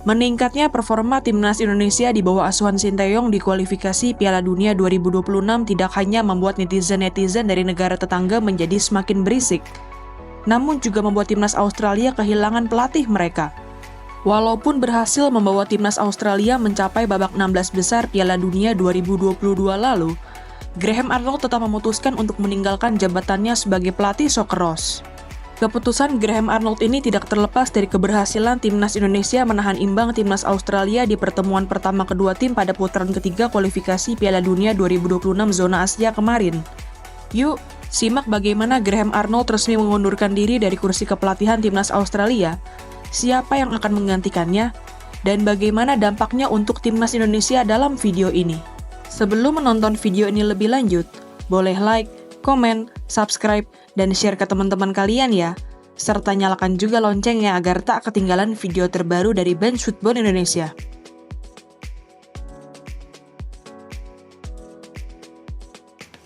Meningkatnya performa timnas Indonesia di bawah asuhan Sinteyong di kualifikasi Piala Dunia 2026 tidak hanya membuat netizen-netizen dari negara tetangga menjadi semakin berisik, namun juga membuat timnas Australia kehilangan pelatih mereka. Walaupun berhasil membawa timnas Australia mencapai babak 16 besar Piala Dunia 2022 lalu, Graham Arnold tetap memutuskan untuk meninggalkan jabatannya sebagai pelatih Socceroos. Keputusan Graham Arnold ini tidak terlepas dari keberhasilan timnas Indonesia menahan imbang timnas Australia di pertemuan pertama kedua tim pada putaran ketiga kualifikasi Piala Dunia 2026 zona Asia kemarin. Yuk, simak bagaimana Graham Arnold resmi mengundurkan diri dari kursi kepelatihan timnas Australia, siapa yang akan menggantikannya, dan bagaimana dampaknya untuk timnas Indonesia dalam video ini. Sebelum menonton video ini lebih lanjut, boleh like, komen, subscribe, dan share ke teman-teman kalian ya. Serta nyalakan juga loncengnya agar tak ketinggalan video terbaru dari Bench Football Indonesia.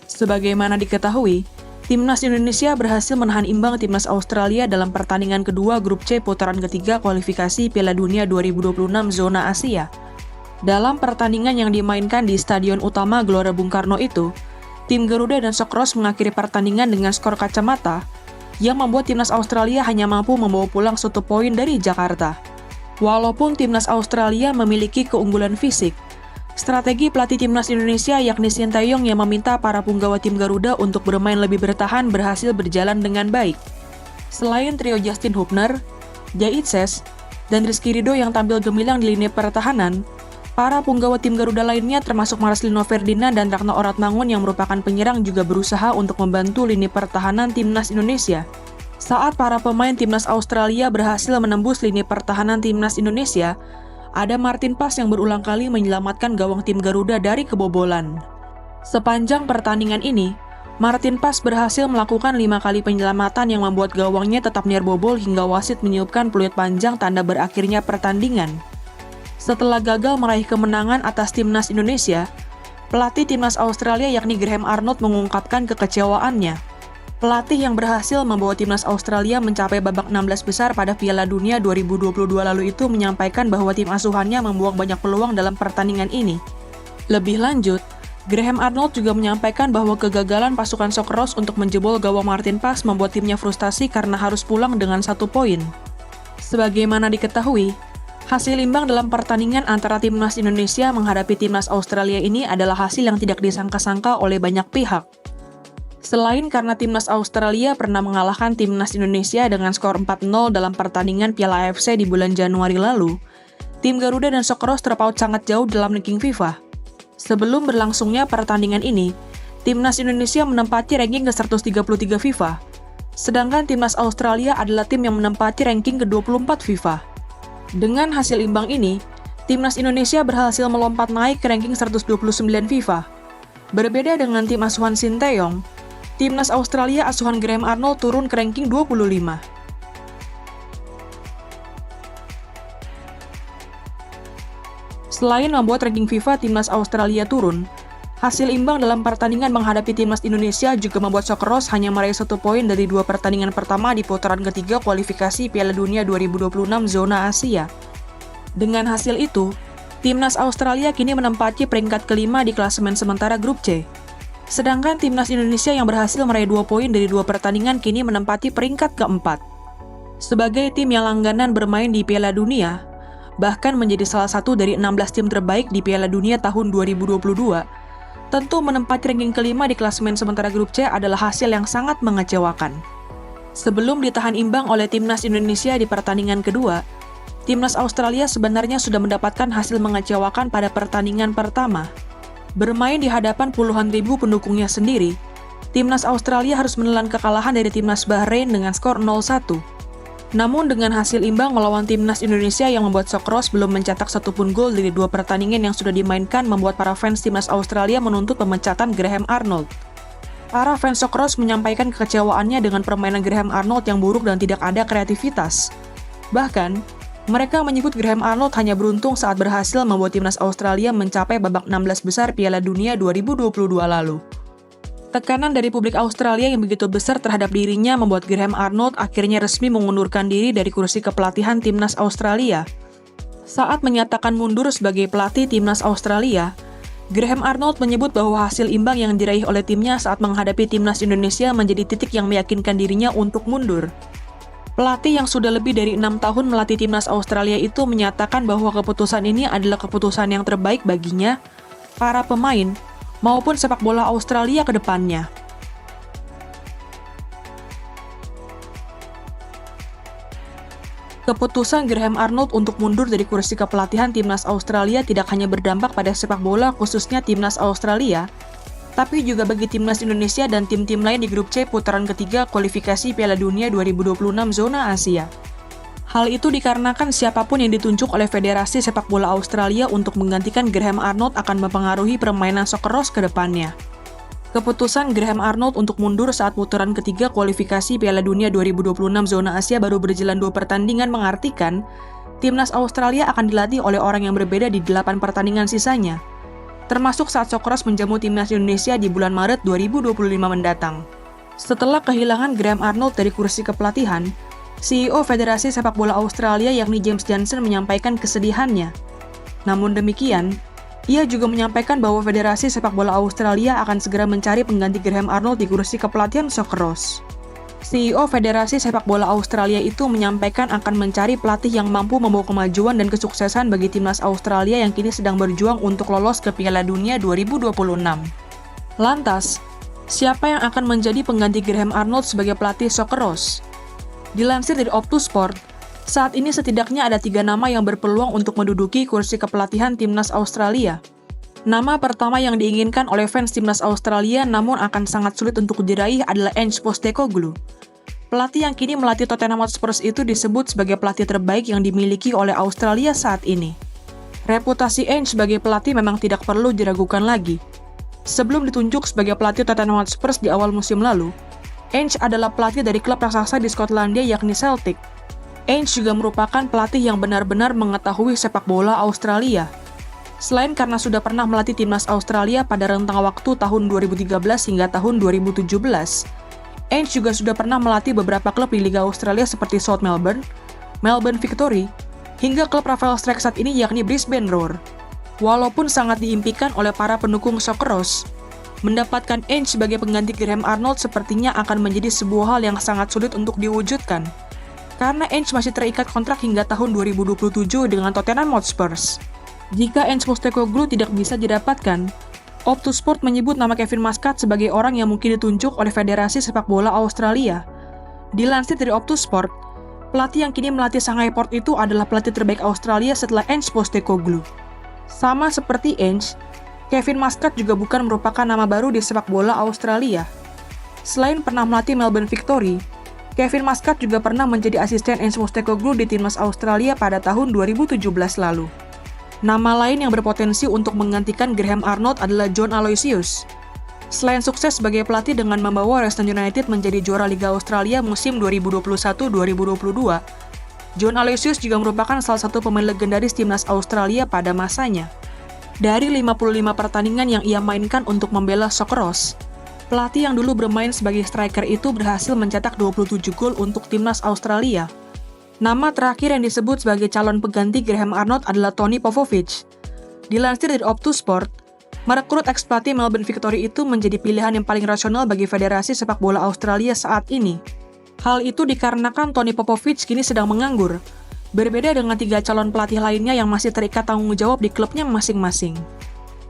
Sebagaimana diketahui, timnas Indonesia berhasil menahan imbang timnas Australia dalam pertandingan kedua grup C putaran ketiga kualifikasi Piala Dunia 2026 zona Asia. Dalam pertandingan yang dimainkan di Stadion Utama Gelora Bung Karno itu, tim Garuda dan Socceroos mengakhiri pertandingan dengan skor kacamata yang membuat timnas Australia hanya mampu membawa pulang 1 poin dari Jakarta. Walaupun timnas Australia memiliki keunggulan fisik, strategi pelatih timnas Indonesia yakni Sinteyong yang meminta para punggawa tim Garuda untuk bermain lebih bertahan berhasil berjalan dengan baik. Selain trio Justin Hubner, Jait Ses, dan Rizky Ridho yang tampil gemilang di lini pertahanan, para punggawa tim Garuda lainnya termasuk Marcelino Ferdinand dan Ratno Oratmangun yang merupakan penyerang juga berusaha untuk membantu lini pertahanan timnas Indonesia. Saat para pemain timnas Australia berhasil menembus lini pertahanan timnas Indonesia, ada Martin Pas yang berulang kali menyelamatkan gawang tim Garuda dari kebobolan. Sepanjang pertandingan ini, Martin Pas berhasil melakukan 5 kali penyelamatan yang membuat gawangnya tetap nirbobol hingga wasit meniupkan peluit panjang tanda berakhirnya pertandingan. Setelah gagal meraih kemenangan atas timnas Indonesia, pelatih timnas Australia yakni Graham Arnold mengungkapkan kekecewaannya. Pelatih yang berhasil membawa timnas Australia mencapai babak 16 besar pada Piala Dunia 2022 lalu itu menyampaikan bahwa tim asuhannya membuang banyak peluang dalam pertandingan ini. Lebih lanjut, Graham Arnold juga menyampaikan bahwa kegagalan pasukan Socceroos untuk menjebol gawang Martin Pas membuat timnya frustasi karena harus pulang dengan 1 poin. Sebagaimana diketahui, hasil imbang dalam pertandingan antara timnas Indonesia menghadapi timnas Australia ini adalah hasil yang tidak disangka-sangka oleh banyak pihak. Selain karena timnas Australia pernah mengalahkan timnas Indonesia dengan skor 4-0 dalam pertandingan Piala AFC di bulan Januari lalu, tim Garuda dan Socceroos terpaut sangat jauh dalam ranking FIFA. Sebelum berlangsungnya pertandingan ini, timnas Indonesia menempati ranking ke-133 FIFA, sedangkan timnas Australia adalah tim yang menempati ranking ke-24 FIFA. Dengan hasil imbang ini, timnas Indonesia berhasil melompat naik ke ranking 129 FIFA. Berbeda dengan tim asuhan Sinteyong, timnas Australia asuhan Graham Arnold turun ke ranking 25. Selain membuat ranking FIFA timnas Australia turun, hasil imbang dalam pertandingan menghadapi timnas Indonesia juga membuat Socceroos hanya meraih 1 poin dari 2 pertandingan pertama di putaran ketiga kualifikasi Piala Dunia 2026 zona Asia. Dengan hasil itu, timnas Australia kini menempati peringkat kelima di klasemen sementara grup C. Sedangkan timnas Indonesia yang berhasil meraih 2 poin dari 2 pertandingan kini menempati peringkat keempat. Sebagai tim yang langganan bermain di Piala Dunia, bahkan menjadi salah satu dari 16 tim terbaik di Piala Dunia tahun 2022, tentu menempati ranking kelima di klasemen sementara grup C adalah hasil yang sangat mengecewakan. Sebelum ditahan imbang oleh timnas Indonesia di pertandingan kedua, timnas Australia sebenarnya sudah mendapatkan hasil mengecewakan pada pertandingan pertama. Bermain di hadapan puluhan ribu pendukungnya sendiri, timnas Australia harus menelan kekalahan dari timnas Bahrain dengan skor 0-1. Namun dengan hasil imbang melawan timnas Indonesia yang membuat Socceroos belum mencetak satupun gol dari 2 pertandingan yang sudah dimainkan membuat para fans timnas Australia menuntut pemecatan Graham Arnold. Para fans Socceroos menyampaikan kekecewaannya dengan permainan Graham Arnold yang buruk dan tidak ada kreativitas. Bahkan, mereka menyebut Graham Arnold hanya beruntung saat berhasil membuat timnas Australia mencapai babak 16 besar Piala Dunia 2022 lalu. Tekanan dari publik Australia yang begitu besar terhadap dirinya membuat Graham Arnold akhirnya resmi mengundurkan diri dari kursi kepelatihan timnas Australia. Saat menyatakan mundur sebagai pelatih timnas Australia, Graham Arnold menyebut bahwa hasil imbang yang diraih oleh timnya saat menghadapi timnas Indonesia menjadi titik yang meyakinkan dirinya untuk mundur. Pelatih yang sudah lebih dari 6 tahun melatih timnas Australia itu menyatakan bahwa keputusan ini adalah keputusan yang terbaik baginya, para pemain, maupun sepak bola Australia ke depannya. Keputusan Graham Arnold untuk mundur dari kursi kepelatihan timnas Australia tidak hanya berdampak pada sepak bola khususnya timnas Australia, tapi juga bagi timnas Indonesia dan tim-tim lain di grup C putaran ketiga kualifikasi Piala Dunia 2026 zona Asia. Hal itu dikarenakan siapapun yang ditunjuk oleh Federasi Sepak Bola Australia untuk menggantikan Graham Arnold akan mempengaruhi permainan Socceroos ke depannya. Keputusan Graham Arnold untuk mundur saat putaran ketiga kualifikasi Piala Dunia 2026 zona Asia baru berjalan 2 pertandingan mengartikan timnas Australia akan dilatih oleh orang yang berbeda di 8 pertandingan sisanya, termasuk saat Socceroos menjamu timnas Indonesia di bulan Maret 2025 mendatang. Setelah kehilangan Graham Arnold dari kursi kepelatihan, CEO Federasi Sepak Bola Australia yakni James Johnson menyampaikan kesedihannya. Namun demikian, ia juga menyampaikan bahwa Federasi Sepak Bola Australia akan segera mencari pengganti Graham Arnold di kursi kepelatihan Socceroos. CEO Federasi Sepak Bola Australia itu menyampaikan akan mencari pelatih yang mampu membawa kemajuan dan kesuksesan bagi timnas Australia yang kini sedang berjuang untuk lolos ke Piala Dunia 2026. Lantas, siapa yang akan menjadi pengganti Graham Arnold sebagai pelatih Socceroos? Dilansir dari Optusport, saat ini setidaknya ada 3 nama yang berpeluang untuk menduduki kursi kepelatihan timnas Australia. Nama pertama yang diinginkan oleh fans timnas Australia namun akan sangat sulit untuk diraih adalah Ange Postecoglou. Pelatih yang kini melatih Tottenham Hotspur itu disebut sebagai pelatih terbaik yang dimiliki oleh Australia saat ini. Reputasi Ange sebagai pelatih memang tidak perlu diragukan lagi. Sebelum ditunjuk sebagai pelatih Tottenham Hotspur di awal musim lalu, Ange adalah pelatih dari klub raksasa di Skotlandia yakni Celtic. Ange juga merupakan pelatih yang benar-benar mengetahui sepak bola Australia. Selain karena sudah pernah melatih timnas Australia pada rentang waktu tahun 2013 hingga tahun 2017, Ange juga sudah pernah melatih beberapa klub di Liga Australia seperti South Melbourne, Melbourne Victory, hingga klub Rafael Strijk saat ini yakni Brisbane Roar. Walaupun sangat diimpikan oleh para pendukung Socceroos, mendapatkan Ange sebagai pengganti Graham Arnold sepertinya akan menjadi sebuah hal yang sangat sulit untuk diwujudkan. Karena Ange masih terikat kontrak hingga tahun 2027 dengan Tottenham Hotspur. Jika Ange Postecoglou tidak bisa didapatkan, Optusport menyebut nama Kevin Muscat sebagai orang yang mungkin ditunjuk oleh Federasi Sepak Bola Australia. Dilansir dari Optusport, pelatih yang kini melatih Shanghai Port itu adalah pelatih terbaik Australia setelah Ange Postecoglou. Sama seperti Ange, Kevin Muscat juga bukan merupakan nama baru di sepak bola Australia. Selain pernah melatih Melbourne Victory, Kevin Muscat juga pernah menjadi asisten Ange Postecoglou di timnas Australia pada tahun 2017 lalu. Nama lain yang berpotensi untuk menggantikan Graham Arnold adalah John Aloysius. Selain sukses sebagai pelatih dengan membawa Western United menjadi juara Liga Australia musim 2021-2022, John Aloysius juga merupakan salah satu pemain legendaris timnas Australia pada masanya. Dari 55 pertandingan yang ia mainkan untuk membela Socceroos, pelatih yang dulu bermain sebagai striker itu berhasil mencetak 27 gol untuk timnas Australia. Nama terakhir yang disebut sebagai calon pengganti Graham Arnold adalah Tony Popovic. Dilansir dari Optusport, merekrut ex-pelatih Melbourne Victory itu menjadi pilihan yang paling rasional bagi Federasi Sepak Bola Australia saat ini. Hal itu dikarenakan Tony Popovic kini sedang menganggur, berbeda dengan 3 calon pelatih lainnya yang masih terikat tanggung jawab di klubnya masing-masing.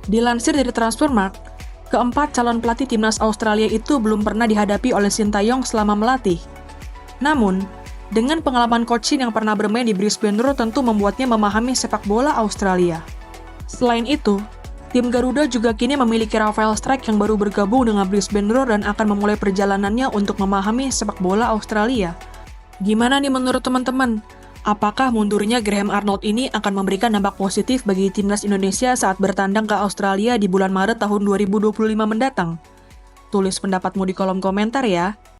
Dilansir dari Transfermarkt, keempat calon pelatih timnas Australia itu belum pernah dihadapi oleh Sintayong selama melatih. Namun, dengan pengalaman coach Shin yang pernah bermain di Brisbane Roar tentu membuatnya memahami sepak bola Australia. Selain itu, tim Garuda juga kini memiliki Rafael Strijk yang baru bergabung dengan Brisbane Roar dan akan memulai perjalanannya untuk memahami sepak bola Australia. Gimana nih menurut teman-teman? Apakah mundurnya Graham Arnold ini akan memberikan dampak positif bagi timnas Indonesia saat bertandang ke Australia di bulan Maret tahun 2025 mendatang? Tulis pendapatmu di kolom komentar ya.